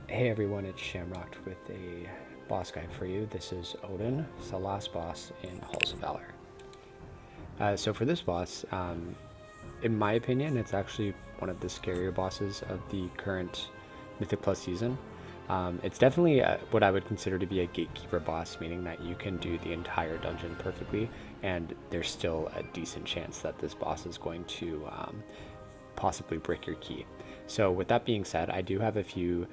Hey everyone, it's Shamrocked with a boss guide for you. This is Odyn. It's the last boss in Halls of Valor. So for this boss, in my opinion, it's actually one of the scarier bosses of the current Mythic Plus season. It's definitely what I would consider to be a gatekeeper boss, meaning that you can do the entire dungeon perfectly, and there's still a decent chance that this boss is going to possibly break your key. So with that being said, I do have a few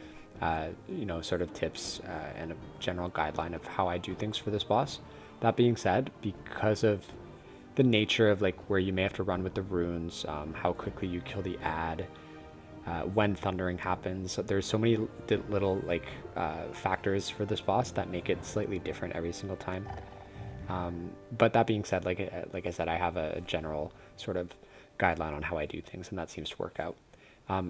sort of tips and a general guideline of how I do things for this boss. That being said, because of the nature of like where you may have to run with the runes, how quickly you kill the ad, when thundering happens, there's so many little factors for this boss that make it slightly different every single time. But that being said, like I said, I have a general sort of guideline on how I do things, and that seems to work out.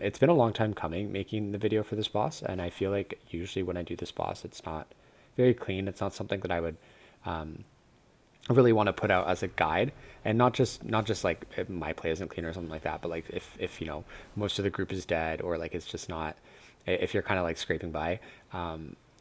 It's been a long time coming making the video for this boss, and I feel like usually when I do this boss, it's not very clean. It's not something that I would really want to put out as a guide, and not just like if my play isn't clean or something like that, but like if most of the group is dead, or like it's just not, if you're kind of like scraping by,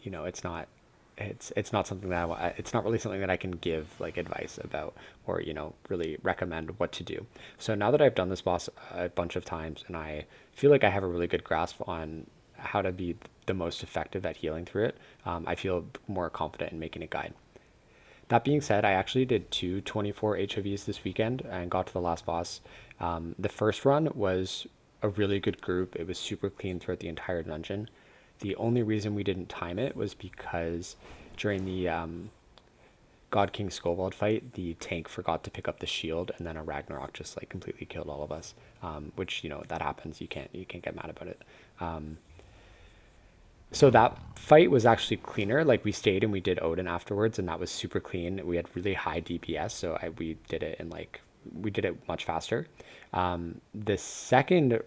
it's not it's not something that it's not really something that I can give like advice about, or really recommend what to do. So now that I've done this boss a bunch of times, and I feel like I have a really good grasp on how to be the most effective at healing through it, I feel more confident in making a guide. That being said, I actually did two 24 HOVs this weekend and got to the last boss. The first run was a really good group. It was super clean throughout the entire dungeon. The only reason we didn't time it was because during the God King Skovald fight, the tank forgot to pick up the shield, and then a Ragnarok just like completely killed all of us. Which that happens. You can't get mad about it. So that fight was actually cleaner. Like we stayed and we did Odyn afterwards, and that was super clean. We had really high DPS, so we did it in like we did it much faster. The second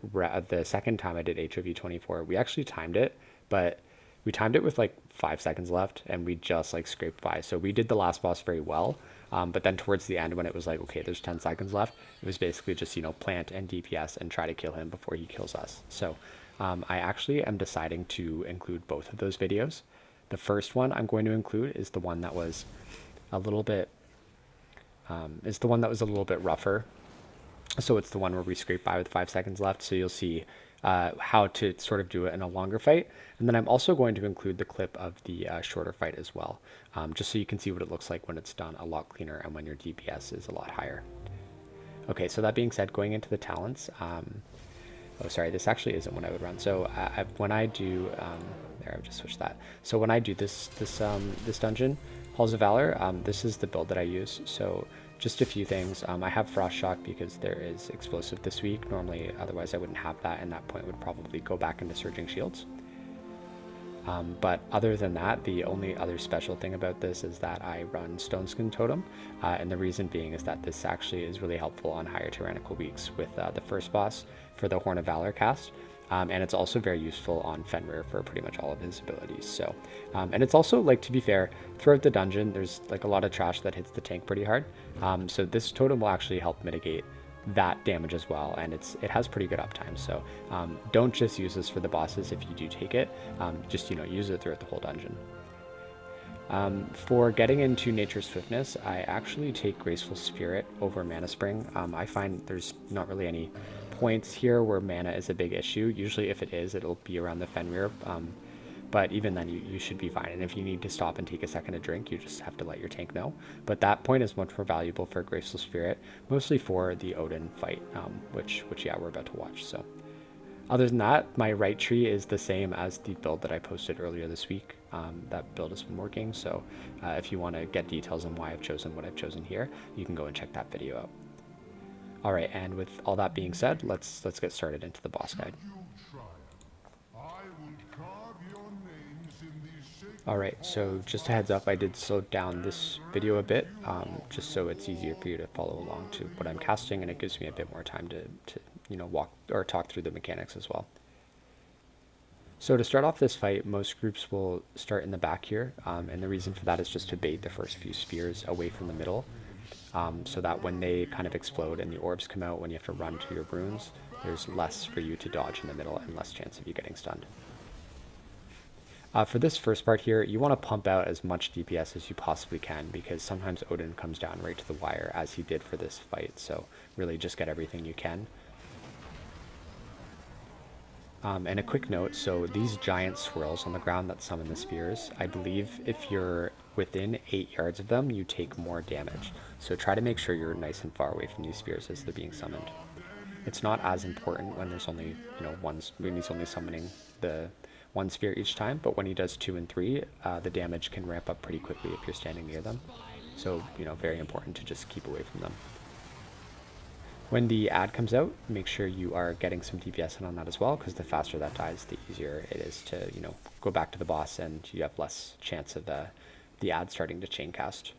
time I did HOV 24, we actually timed it, but we timed it with like 5 seconds left, and we just like scraped by. So we did the last boss very well. But then towards the end, when it was like, okay, there's 10 seconds left, it was basically just, plant and DPS and try to kill him before he kills us. So I actually am deciding to include both of those videos. The first one I'm going to include is the one that was a little bit rougher. So it's the one where we scrape by with 5 seconds left. So you'll see how to sort of do it in a longer fight. And then I'm also going to include the clip of the shorter fight as well, just so you can see what it looks like when it's done a lot cleaner and when your DPS is a lot higher. Okay, so that being said, going into the talents, oh, sorry, this actually isn't when I would run. So when I do, there, I've just switched that. So when I do this dungeon, Halls of Valor, this is the build that I use. So just a few things. I have Frost Shock because there is Explosive this week. Normally, otherwise I wouldn't have that, and that point would probably go back into Surging Shields. But other than that, the only other special thing about this is that I run Stone Skin Totem, and the reason being is that this actually is really helpful on higher Tyrannical weeks with the first boss for the Horn of Valor cast. And it's also very useful on Fenrir for pretty much all of his abilities. So, and it's also, like, to be fair, throughout the dungeon, there's like a lot of trash that hits the tank pretty hard. So this totem will actually help mitigate that damage as well, and it has pretty good uptime. So don't just use this for the bosses. If you do take it, just use it throughout the whole dungeon. For getting into Nature's Swiftness, I actually take Graceful Spirit over Mana Spring. I find there's not really any points here where mana is a big issue. Usually if it is, it'll be around the Fenrir, but even then you should be fine. And if you need to stop and take a second to drink, you just have to let your tank know. But that point is much more valuable for Graceful Spirit, mostly for the Odyn fight, which yeah, we're about to watch. So other than that, my right tree is the same as the build that I posted earlier this week. That build has been working, so if you want to get details on why I've chosen what I've chosen here, you can go and check that video out. All right, and with all that being said, let's get started into the boss guide. All right, so just a heads up, I did slow down this video a bit, just so it's easier for you to follow along to what I'm casting, and it gives me a bit more time to walk or talk through the mechanics as well. So to start off this fight, most groups will start in the back here, and the reason for that is just to bait the first few spears away from the middle, so that when they kind of explode and the orbs come out when you have to run to your runes, there's less for you to dodge in the middle and less chance of you getting stunned. For this first part here, you want to pump out as much DPS as you possibly can, because sometimes Odyn comes down right to the wire, as he did for this fight, so really just get everything you can. And a quick note, so these giant swirls on the ground that summon the spears, I believe if you're within 8 yards of them, you take more damage. So try to make sure you're nice and far away from these spears as they're being summoned. It's not as important when there's only, when he's only summoning the one spear each time, but when he does 2 and 3, the damage can ramp up pretty quickly if you're standing near them. So, very important to just keep away from them. When the ad comes out, make sure you are getting some DPS in on that as well, because the faster that dies, the easier it is to, go back to the boss, and you have less chance of the ad starting to chain cast.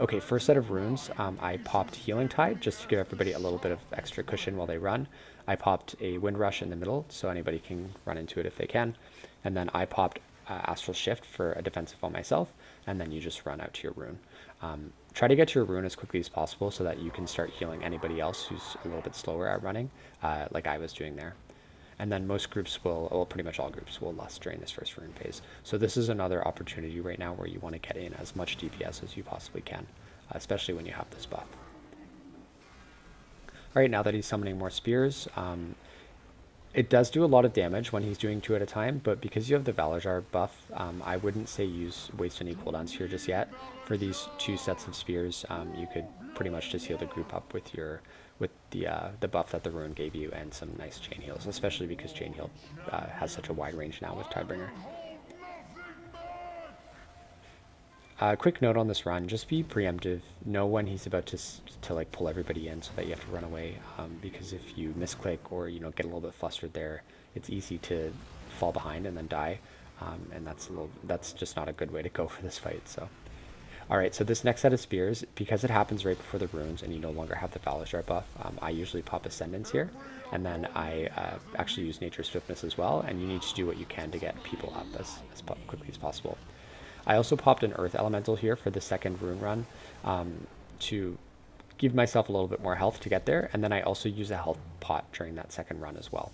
Okay, first set of runes, I popped Healing Tide just to give everybody a little bit of extra cushion while they run. I popped a Wind Rush in the middle, so anybody can run into it if they can. And then I popped Astral Shift for a defensive on myself, and then you just run out to your rune. Try to get to your rune as quickly as possible so that you can start healing anybody else who's a little bit slower at running, like I was doing there. And then most groups will, well, pretty much all groups will lust during this first rune phase. So this is another opportunity right now where you want to get in as much DPS as you possibly can, especially when you have this buff. All right, now that he's summoning more spears, it does do a lot of damage when he's doing 2 at a time, but because you have the Valor Jar buff, I wouldn't say waste any cooldowns here just yet. For these 2 sets of spears, you could pretty much just heal the group up with the buff that the rune gave you and some nice chain heals, especially because chain heal has such a wide range now with Tidebringer. Quick note on this run, just be preemptive. Know when he's about to like pull everybody in so that you have to run away, because if you misclick or get a little bit flustered there, it's easy to fall behind and then die, and that's just not a good way to go for this fight. So alright, so this next set of spears, because it happens right before the runes and you no longer have the Valor Jar buff, I usually pop Ascendance here, and then I actually use Nature's Swiftness as well, and you need to do what you can to get people up as quickly as possible. I also popped an Earth Elemental here for the second rune run, to give myself a little bit more health to get there, and then I also use a health pot during that second run as well.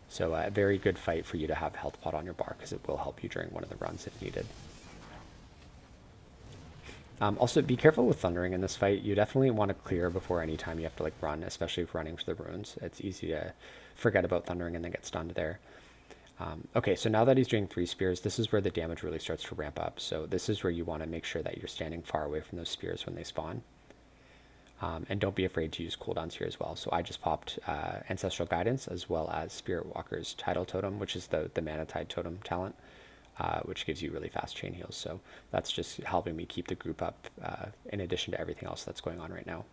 So a very good fight for you to have health pot on your bar, because it will help you during one of the runs if needed. Also, be careful with Thundering in this fight. You definitely want to clear before any time you have to run, especially if running for the runes. It's easy to forget about Thundering and then get stunned there. Okay, so now that he's doing 3 spears, this is where the damage really starts to ramp up. So this is where you want to make sure that you're standing far away from those spears when they spawn. And don't be afraid to use cooldowns here as well. So I just popped Ancestral Guidance as well as Spirit Walker's Tidal Totem, which is the Mana Tide Totem talent, which gives you really fast chain heals. So that's just helping me keep the group up in addition to everything else that's going on right now.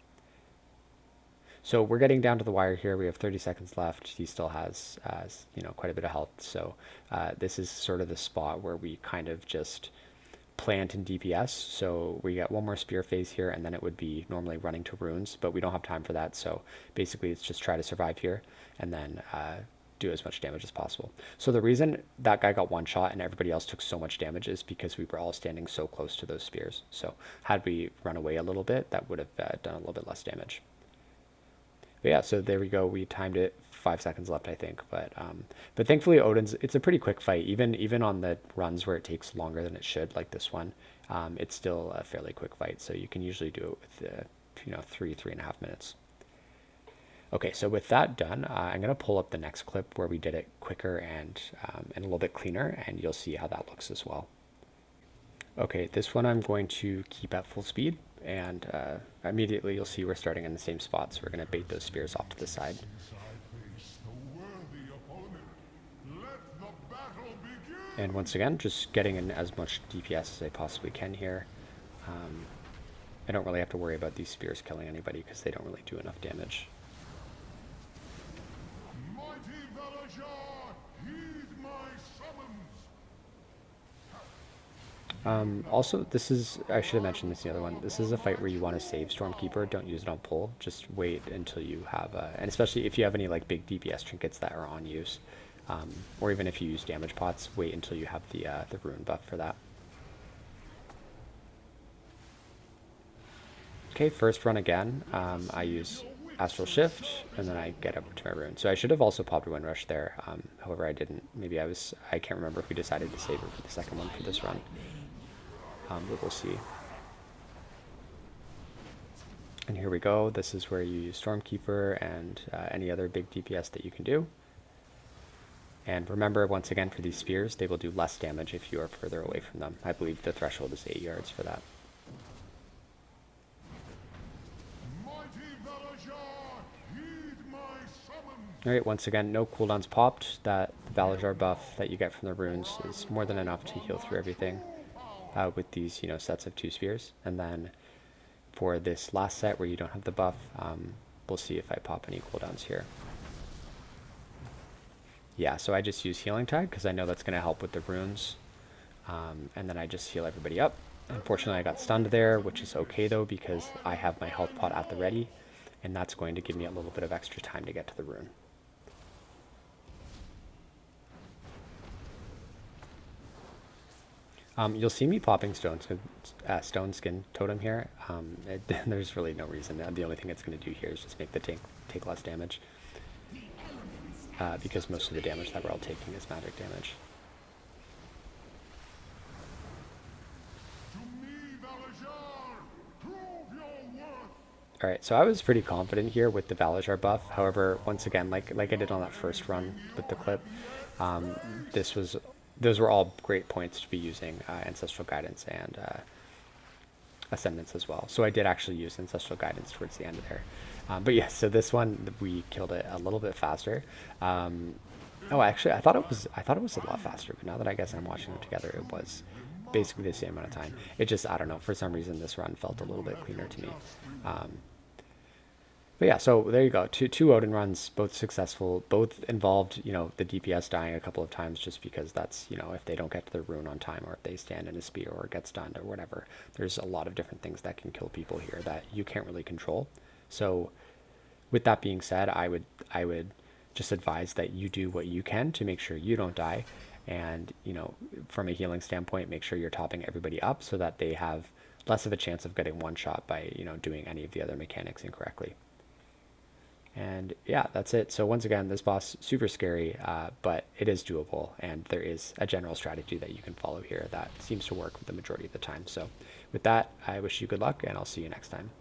So we're getting down to the wire here. We have 30 seconds left. He still has, quite a bit of health. So this is sort of the spot where we kind of just plant in DPS. So we got one more spear phase here, and then it would be normally running to runes, but we don't have time for that. So basically it's just try to survive here and then do as much damage as possible. So the reason that guy got one shot and everybody else took so much damage is because we were all standing so close to those spears. So had we run away a little bit, that would have done a little bit less damage. But yeah, so there we go. We timed it. 5 seconds left, I think. But thankfully, it's a pretty quick fight. Even on the runs where it takes longer than it should, like this one, it's still a fairly quick fight. So you can usually do it with 3.5 minutes. Okay, so with that done, I'm gonna pull up the next clip where we did it quicker and a little bit cleaner, and you'll see how that looks as well. Okay, this one I'm going to keep at full speed, and immediately you'll see we're starting in the same spot, so we're going to bait those spears off to the side. And once again, just getting in as much DPS as I possibly can here. I don't really have to worry about these spears killing anybody because they don't really do enough damage. Also, I should have mentioned this in the other one, this is a fight where you want to save Stormkeeper, don't use it on pull, just wait until you have, and especially if you have any big DPS trinkets that are on use, or even if you use damage pots, wait until you have the rune buff for that. Okay, first run again, I use Astral Shift, and then I get up to my rune. So I should have also popped a Wind Rush there. However, I didn't. Maybe I can't remember if we decided to save it for the second one for this run. But we'll see. And here we go. This is where you use Stormkeeper and any other big DPS that you can do. And remember, once again, for these spheres, they will do less damage if you are further away from them. I believe the threshold is 8 yards for that. Alright, once again, no cooldowns popped. That Valajar buff that you get from the runes is more than enough to heal through everything with these, sets of 2 spheres. And then for this last set where you don't have the buff, we'll see if I pop any cooldowns here. Yeah, so I just use Healing Tide because I know that's going to help with the runes. And then I just heal everybody up. Unfortunately, I got stunned there, which is okay though because I have my health pot at the ready. And that's going to give me a little bit of extra time to get to the rune. You'll see me popping Stone Skin Totem here. There's really no reason. The only thing it's going to do here is just make the tank take less damage. Because most of the damage that we're all taking is magic damage. Alright, so I was pretty confident here with the Valajar buff. However, once again, like I did on that first run with the clip, those were all great points to be using Ancestral Guidance and Ascendance as well. So I did actually use Ancestral Guidance towards the end of there. But yeah, so this one we killed it a little bit faster. Oh, actually, I thought it was a lot faster. But now that I guess I'm watching them together, it was basically the same amount of time. It just, I don't know, for some reason this run felt a little bit cleaner to me. But yeah, so there you go. Two Odyn runs, both successful, both involved, the DPS dying a couple of times just because that's, if they don't get to their rune on time or if they stand in a spear or get stunned or whatever. There's a lot of different things that can kill people here that you can't really control. So with that being said, I would just advise that you do what you can to make sure you don't die. And, from a healing standpoint, make sure you're topping everybody up so that they have less of a chance of getting one shot by, doing any of the other mechanics incorrectly. And yeah, that's it. So once again, this boss, super scary, but it is doable. And there is a general strategy that you can follow here that seems to work the majority of the time. So with that, I wish you good luck and I'll see you next time.